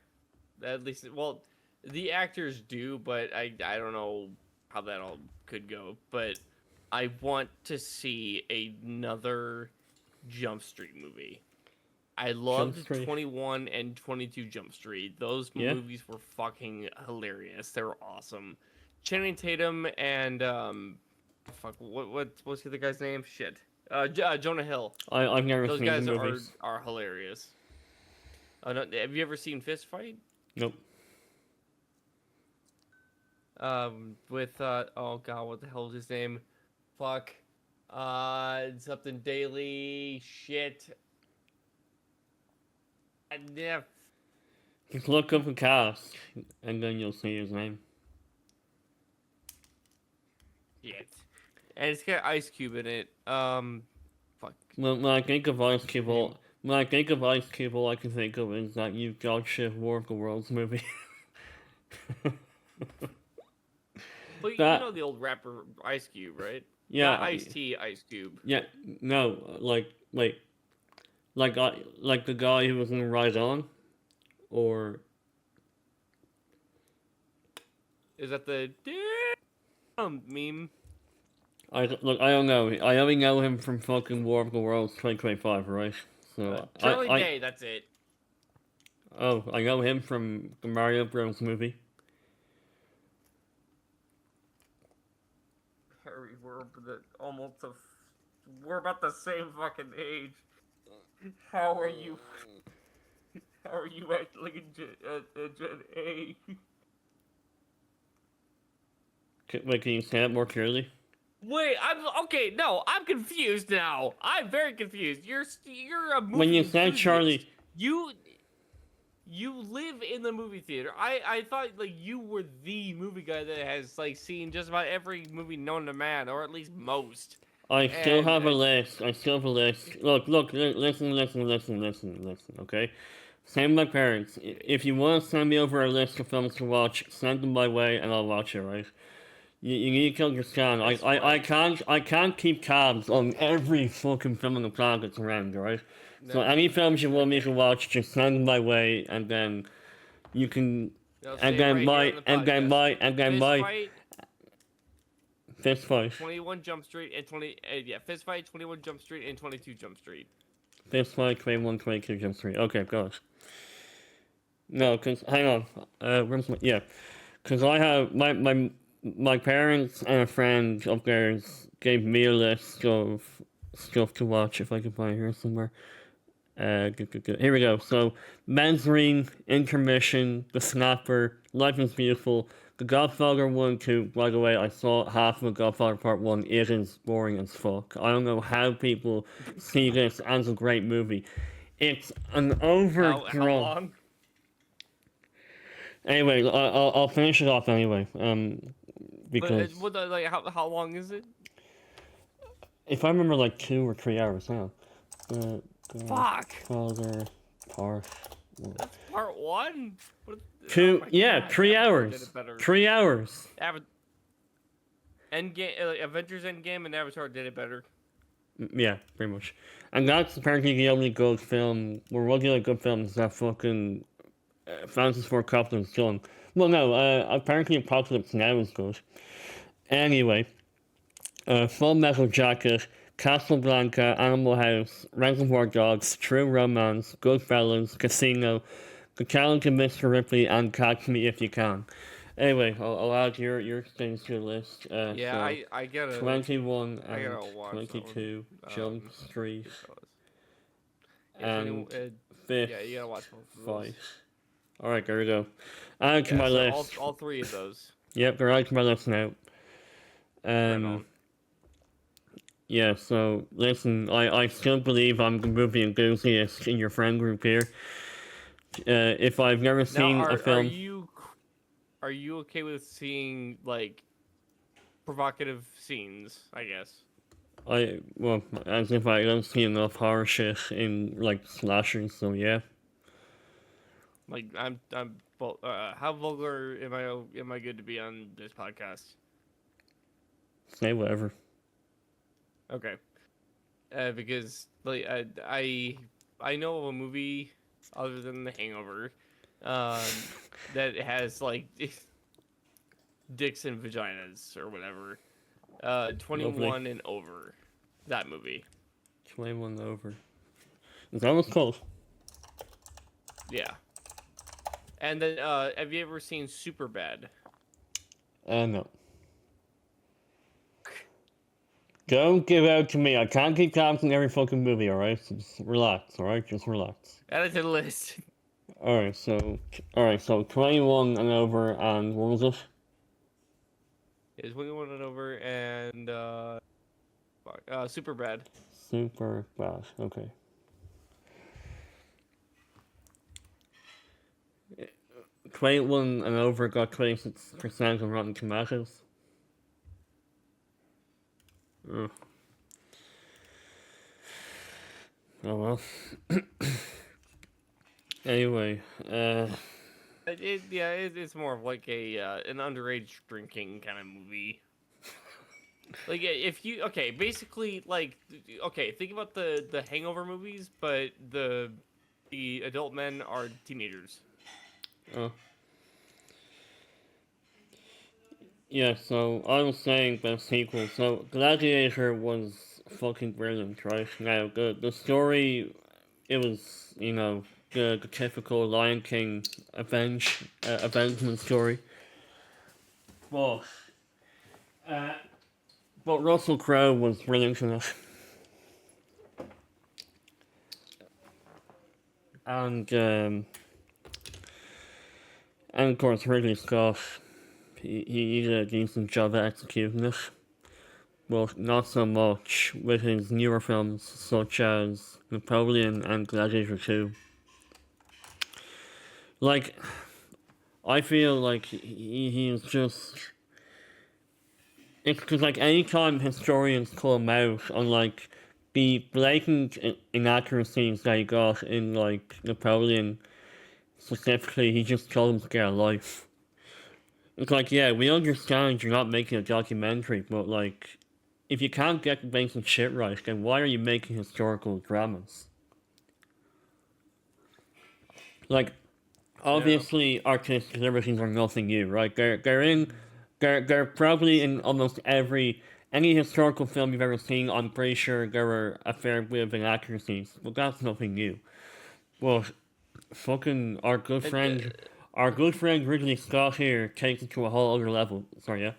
At least, well, the actors do, but I don't know how that all could go. But I want to see another Jump Street movie. I loved 21 and 22 Jump Street. Those Yeah. movies were fucking hilarious. They were awesome. Channing Tatum and what's the other guy's name? Shit. Jonah Hill. I've never Those seen guys the movies. are hilarious. No, have you ever seen Fist Fight? Nope. With oh god, what the hell is his name? Fuck. Something Daily shit. Yeah. Just look up the cast, and then you'll see his name. Shit. And it's got Ice Cube in it. Fuck. When I think of Ice Cube, all I can think of is that you dog shit War of the Worlds movie. But That- you know the old rapper Ice Cube, right? Yeah. Not Ice-T, Ice Cube. Yeah. No. Like the guy who was in Ride On, or Is that the meme? I don't know. I only know him from fucking War of the Worlds 2025, right? So Charlie Day, that's it. Oh, I know him from the Mario Bros. Movie. Harry, we're about the same fucking age. How are you? How are you actually a Gen A? Wait, can you say it more clearly? Wait, I'm okay. No, I'm confused now. I'm very confused. You're a movie When you said enthusiast. Charlie, You live in the movie theater. I thought like you were the movie guy that has like seen just about every movie known to man, or at least most. I still And- have a list. Look, listen, okay? Same with my parents. If you want to send me over a list of films to watch, send them my way and I'll watch it, right? You need to understand. I can't keep tabs on every fucking film on the planet that's around, right? So No, any films you want me to watch, just send them my way, and then you can, they'll and say then right here on the podcast. Fist fight, fist fight, 21 Jump Street, and 20. Yeah, Fist fight, 21 Jump Street, and 22 Jump Street. fist fight, 21, 22, Jump Street. Okay, gosh. No, cause hang on. Where's my, yeah, cause I have my parents and a friend of theirs gave me a list of stuff to watch if I can find it here somewhere. Good. Here we go. So, Men's Ring, Intermission, The Snapper, Life is Beautiful, The Godfather 1, 2. By the way, I saw half of The Godfather Part 1. It is boring as fuck. I don't know how people see this as a great movie. It's an overdrawn. How long? Anyway, I'll finish it off anyway. Because Like how long is it? if I remember, like 2 or 3 hours now. Fuck. Father Part 1. That's part 1. Two, Oh my yeah, God, 3 Avatar hours. did it better. 3 hours. Endgame, Avengers Endgame and Avatar did it better. Yeah, pretty much. And that's apparently the only good film, or one of the only good films that fucking Francis Ford Coppola's done. Well, no, apparently Apocalypse Now is good. Anyway, Full Metal Jacket, Casablanca, Animal House, Reservoir Dogs, True Romance, Goodfellas, Casino, The Challenge of Mr. Ripley, and Catch Me If You Can. Anyway, I'll add your things to the list. Yeah, so I gotta. 21 I and gotta watch that 22, one. Jump Street, Yeah, and 21, Fifth yeah, you gotta watch both of those. Fight. Alright, there we go. Add to Yeah, my so list. all 3 of those. Yep, they're added to my list now. Right on. Yeah, so listen, I still believe I'm the movie enthusiast in your friend group here. If I've never seen Now, a film, are you okay with seeing like provocative scenes? I guess. well, as if I don't see enough horror shit in like slashers, so yeah. Like how vulgar am I good to be on this podcast? Say whatever. Okay. Because like I know of a movie other than The Hangover, that has like dicks and vaginas or whatever. 21 Lovely. and over. That movie. 21 over. Is that what's called? Yeah. And then have you ever seen Superbad? No. Don't give out to me. I can't keep counting every fucking movie, alright? So just relax, alright? Just relax. Add it to the list. Alright, so 21 and over, and what was it? Is 21 and over and Superbad. Super bad. Okay. 21 and over got 26% on Rotten Tomatoes. Oh. Oh well. Anyway, It's more of like an underage drinking kind of movie. Like if you basically like think about the Hangover movies, but the adult men are teenagers. oh. Yeah, so I was saying the sequel. So Gladiator was fucking brilliant, right? Now the story, it was the typical Lion King avengement story. But Russell Crowe was brilliant in it. And of course Ridley Scott, he did a decent job at executing it. But not so much with his newer films such as Napoleon and Gladiator 2. Like, I feel like he is just... It's because, like, anytime historians come out on, like, the blatant inaccuracies that he got in, like, Napoleon, specifically, he just told him to get a life. It's like, yeah, we understand you're not making a documentary, but like, if you can't get the basic shit right, then why are you making historical dramas? Like, obviously, artistic liberties are nothing new, right? They're probably in almost any historical film you've ever seen. I'm pretty sure there were a fair bit of inaccuracies, but that's nothing new. Well, fucking our good friend Ridley Scott here takes it to a whole other level. Sorry, yeah.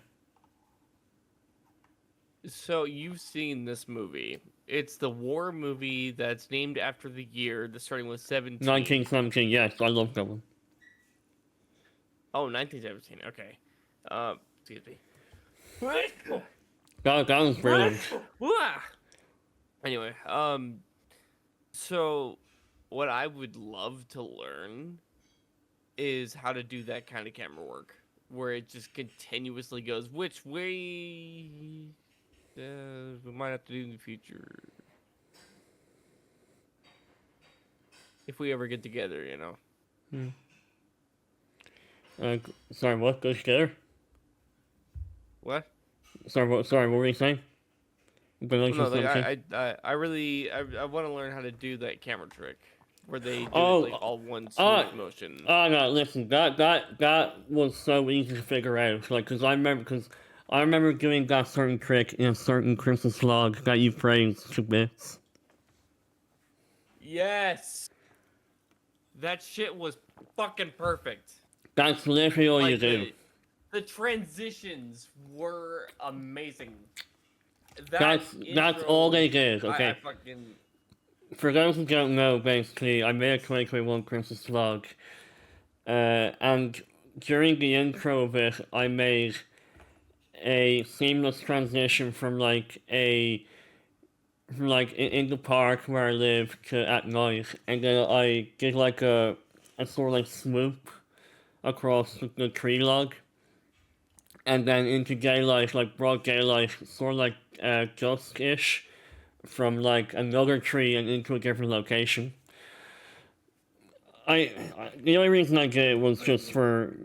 So you've seen this movie. It's the war movie that's named after the year, that's starting with 17. 1917, yes, I love that one. Oh, 1917. Okay. Excuse me. That was brilliant. Anyway, so what I would love to learn is how to do that kind of camera work, where it just continuously goes, which way we might have to do in the future. If we ever get together, you know. Sorry, what? Go together? What? Sorry, what were you saying? No, like, I really want to learn how to do that camera trick where they do it, like all one smooth motion. Oh no! Listen, that was so easy to figure out. Like, cause I remember doing that certain trick in a certain Christmas vlog that you praised to bits. Yes, that shit was fucking perfect. That's literally all you do. The transitions were amazing. That's all they did. Okay. I fucking... For those who don't know, basically, I made a 2021 Christmas vlog, and during the intro of it, I made a seamless transition from in the park where I live to at night, and then I did like a sort of like swoop across the tree log, and then into daylight, like broad daylight, sort of like dusk-ish, from like another tree and into a different location. The only reason I did it was just for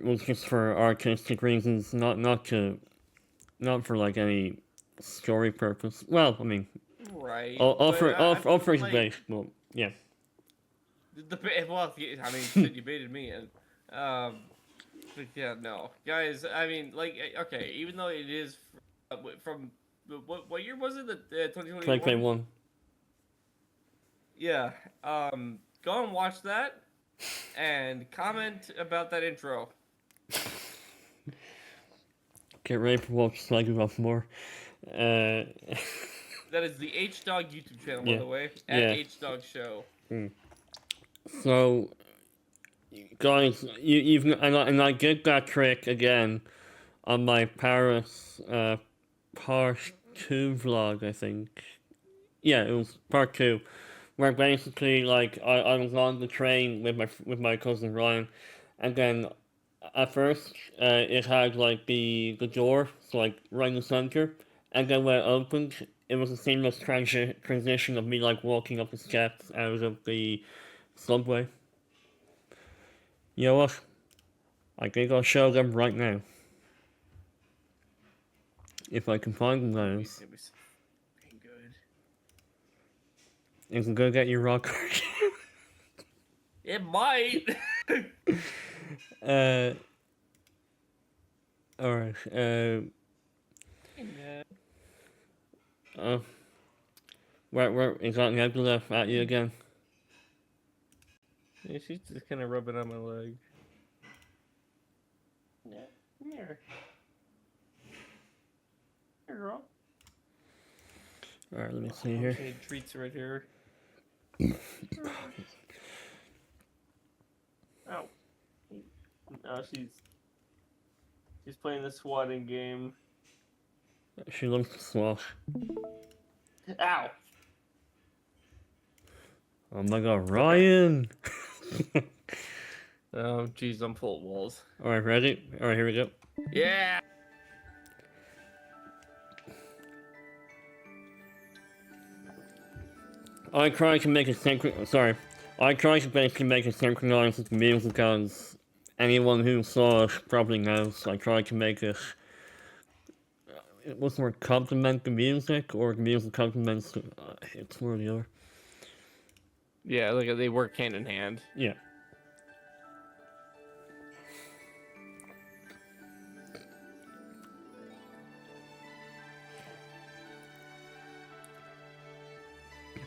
artistic reasons, not for like any story purpose. Well, I mean, right. all for debate, but yeah. Well, I mean, you baited me in. But yeah, no, guys. I mean, like, okay, even though it is from what year was it? The 2021. 2021. Yeah. Go and watch that, and comment about that intro. Get ready for watch Psychopath more. That is the H Dog YouTube channel, by the way, at H Dog Show. So, guys, and I did that trick again on my Paris part 2 vlog, I think. Yeah, it was part 2, where basically like I was on the train with my cousin Ryan, and then at first it had like the door, so like right in the center, and then when it opened, it was a seamless transition of me like walking up the steps out of the subway. You know what? I think I'll show them right now. If I can find them, those. Is it gonna get you rock hard? It might. Alright. Where is that Nebula at you again? Yeah, she's just kind of rubbing on my leg. Yeah, come here. Here, girl. Alright, let me see here. Treats right here. Ow. No, she's playing the swatting game. She loves to swat. Ow! Oh my god, Ryan! Oh, jeez, I'm full of walls. Alright, ready? Alright, here we go. Yeah! I try to make it I try to basically make it synchronized with the music, because anyone who saw it probably knows. I tried to make it. What's the word? Complement the music, or the music complements. It's one or the other. Yeah, like they work hand in hand. Yeah.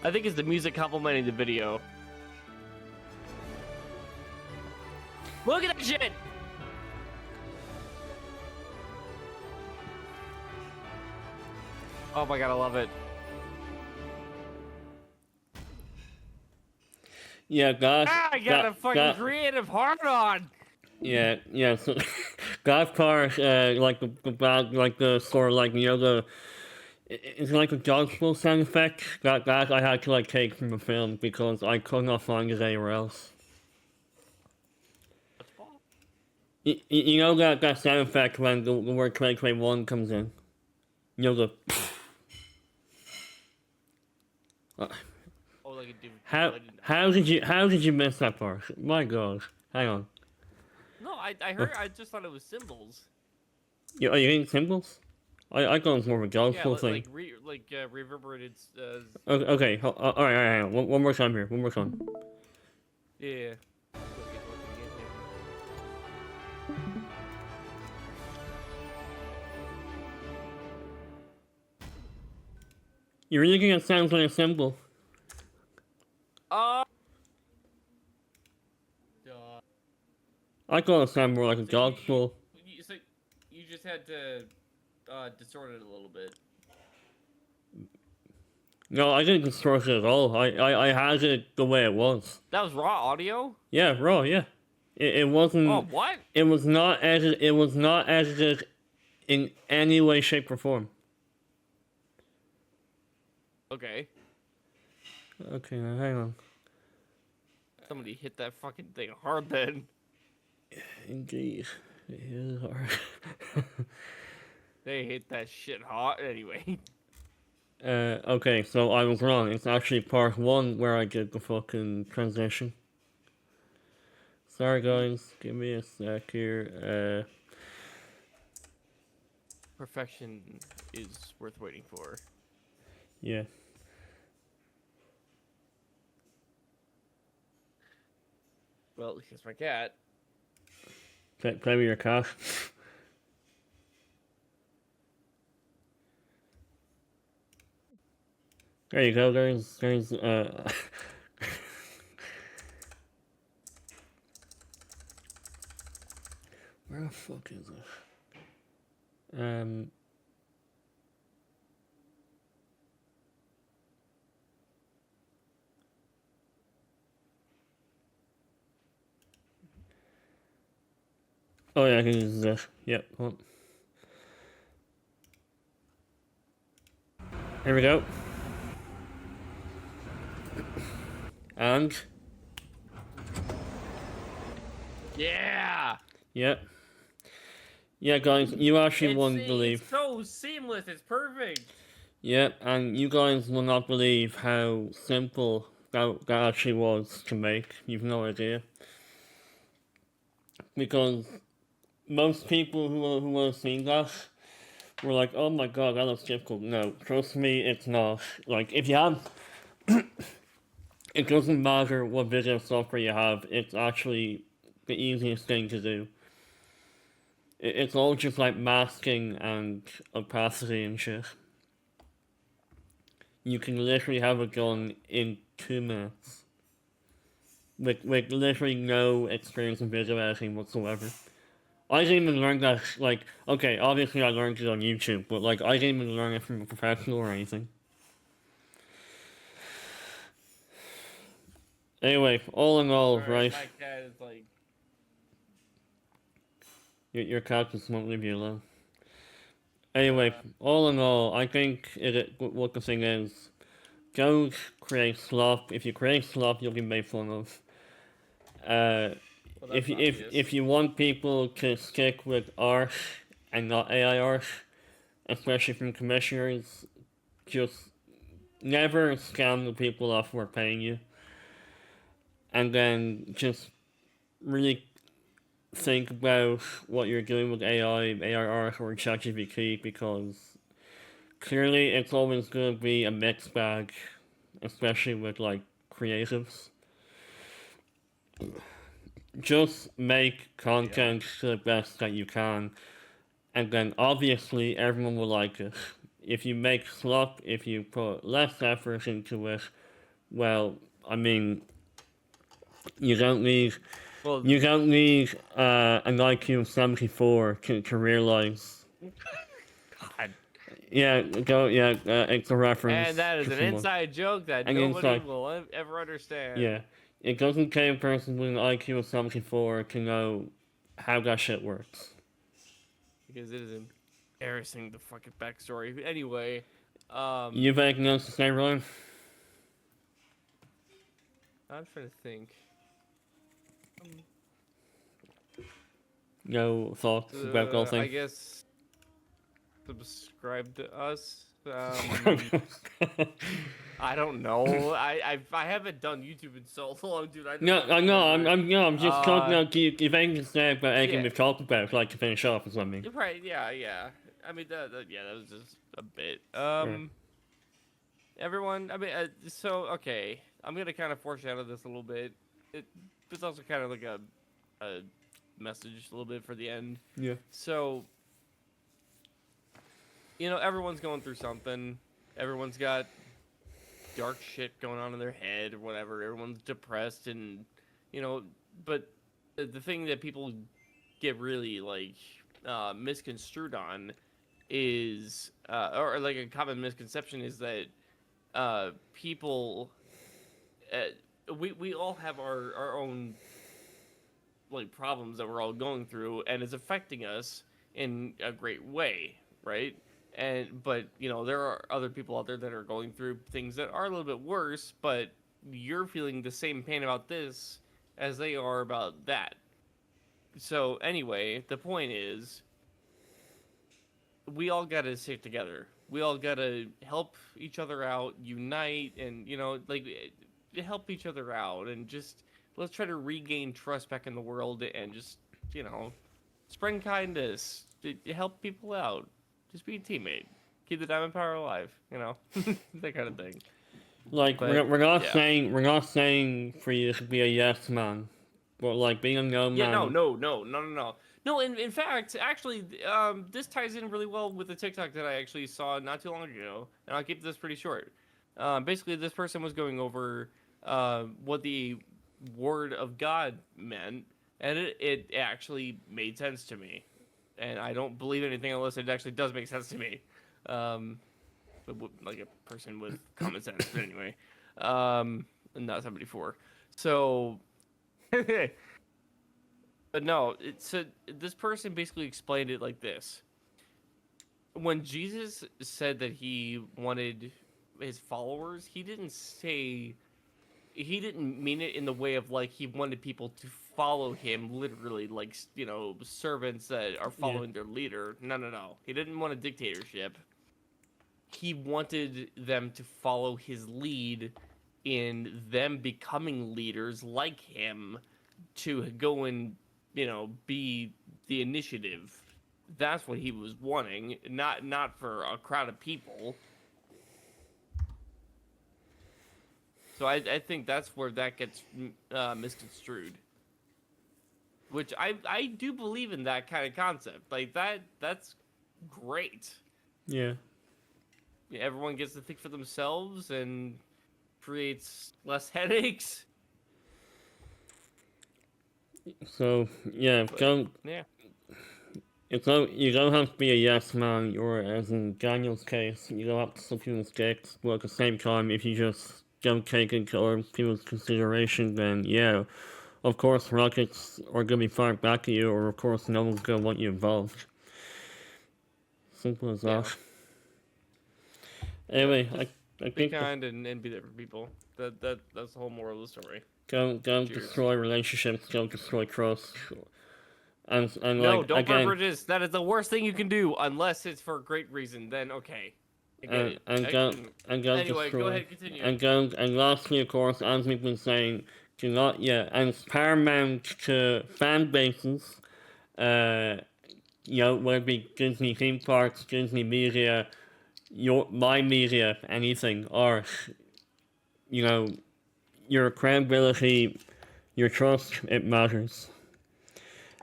I think it's the music complementing the video. Look at that shit! Oh my god, I love it. Yeah, guys. I got a fucking creative heart on! Yeah. So, God's part, like the bag, like the sort of like it's like a dodgeball sound effect. That I had to like take from the film because I could not find it anywhere else. You know that sound effect when the word 2021 comes in. You know the. Oh, like a dude. How did you miss that part? My God, hang on. No, I heard. I just thought it was symbols. Are you getting symbols? I thought it was more of a dodgeball thing. Reverberated. Okay. All right. Hang on. One more time here. One more time. Yeah. You're really thinking it sounds like a symbol. I thought it sounded more like a dodgeball. So you just had to distort it a little bit. No, I didn't distort it at all. I had it the way it was. That was raw audio? Yeah, raw. Yeah, it wasn't. Oh, what? It was not edited. It was not edited in any way, shape, or form. Okay. Okay, now hang on. Somebody hit that fucking thing hard then. Indeed, it is hard. They hit that shit hard anyway. Okay, so I was wrong. It's actually part 1 where I did the fucking transition. Sorry guys, give me a sec here. Perfection is worth waiting for. Yeah. Well, here's my cat. Play with your cat. There you go, there's where the fuck is it? Oh yeah, I can use this. Yep, hold on. Here we go. And Yeah! yep. Yeah, guys, you actually won't believe. It's so seamless. It's perfect. Yep, and you guys will not believe how simple that actually was to make. You've no idea. Because most people who have seen that were like, "Oh my god, that looks difficult." No, trust me, it's not. Like, if you have, it doesn't matter what video software you have. It's actually the easiest thing to do. It's all just like masking and opacity and shit. You can literally have it done in 2 minutes. With literally no experience in video editing whatsoever. I didn't even learn that, like, okay, obviously I learned it on YouTube, but like, I didn't even learn it from a professional or anything. Anyway, all in all, right? My cat is like... Your cat just won't leave you alone. Anyway, all in all, I think what the thing is, don't create slop. If you create slop, you'll be made fun of. If you want people to stick with art and not AI art, especially from commissioners, just never scam the people off who are paying you. And then just really think about what you're doing with AI art, or ChatGPT, because clearly it's always going to be a mixed bag, especially with like creatives. Just make content to the best that you can, and then obviously everyone will like it. If you make slop, if you put less effort into it, well, I mean, you don't need Well, you don't need an IQ of 74 to realize. God. Yeah, it's a reference. And that is to an someone. inside joke that An nobody inside- will ever understand. Yeah, it doesn't take a person with an IQ of 74 to know how that shit works. Because it is embarrassing, the fucking backstory. Anyway, You have anything else to say, Ryan? I'm trying to think. No thoughts about the whole I thing? guess subscribe to us. I don't know. I haven't done YouTube in so long, dude. No, I know. I'm just talking about. If anything to say about anything yeah. we've talked about, like to finish off or something. Right? Yeah. I mean, that was just a bit. Everyone. I mean, so okay. I'm gonna kind of foreshadow this a little bit. It's also kind of like a message a little bit for the end. Yeah. So, everyone's going through something. Everyone's got dark shit going on in their head or whatever. Everyone's depressed and, but the thing that people get really, like, misconstrued on is, or like a common misconception is that people, we all have our own, like, problems that we're all going through, and it's affecting us in a great way, right? But there are other people out there that are going through things that are a little bit worse, but you're feeling the same pain about this as they are about that. So anyway, the point is, we all gotta stick together. We all gotta help each other out, unite, and help each other out, and just let's try to regain trust back in the world, and just spread kindness, help people out. Just be a teammate. Keep the diamond power alive. That kind of thing. Like But, we're not yeah. saying for you to be a yes man, but like being a no man. Yeah, no. No, in fact, actually, this ties in really well with the TikTok that I actually saw not too long ago, and I'll keep this pretty short. Basically, this person was going over what the word of God meant, and it actually made sense to me. And I don't believe anything unless it actually does make sense to me. Like a person with common sense, but anyway. Not 74. So, but no, so this person basically explained it like this. When Jesus said that he wanted his followers, he didn't mean it in the way of like he wanted people to follow him literally, like servants that are following their leader. No. He didn't want a dictatorship. He wanted them to follow his lead in them becoming leaders like him to go and be the initiative. That's what he was wanting, not for a crowd of people. So I think that's where that gets misconstrued. Which I do believe in that kind of concept. Like that's great. Yeah. Everyone gets to think for themselves and creates less headaches. So yeah, Yeah. you don't have to be a yes man, or as in Daniel's case, you don't have to suck people's dicks, but at the same time, if you just don't take into other people's consideration, then yeah, of course rockets are going to be fired back at you, or of course no one's going to want you involved. Simple as that. Anyway, I Be think kind and be there for people. That's the whole moral of the story. don't Cheers. destroy relationships, don't destroy trust. And No, like, don't burn again, bridges. That is the worst thing you can do, unless it's for a great reason. Then okay. I get it. and don't Anyway, destroy. go ahead, continue. And lastly, of course, as we've been saying, Do not, yeah, and it's paramount to fan bases, whether it be Disney theme parks, Disney media, my media, anything, art, your credibility, your trust, it matters.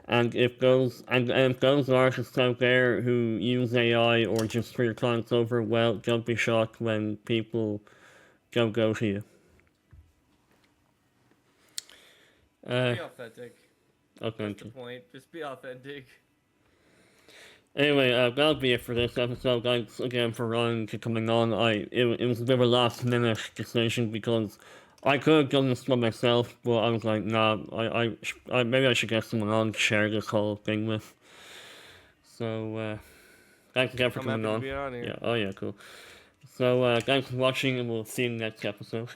And if those artists out there who use AI or just put your clients over, well, don't be shocked when people don't go to you. Be authentic. Okay. That's the point. Just be authentic. Anyway, that'll be it for this episode. Thanks again for Ryan for coming on. It was a bit of a last minute decision because I could have done this by myself, but I was like, nah, maybe I should get someone on to share this whole thing with. So, thanks again for I'm coming happy on. to be on here. Yeah, oh yeah, cool. So, thanks for watching, and we'll see you in the next episode.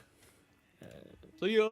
See ya.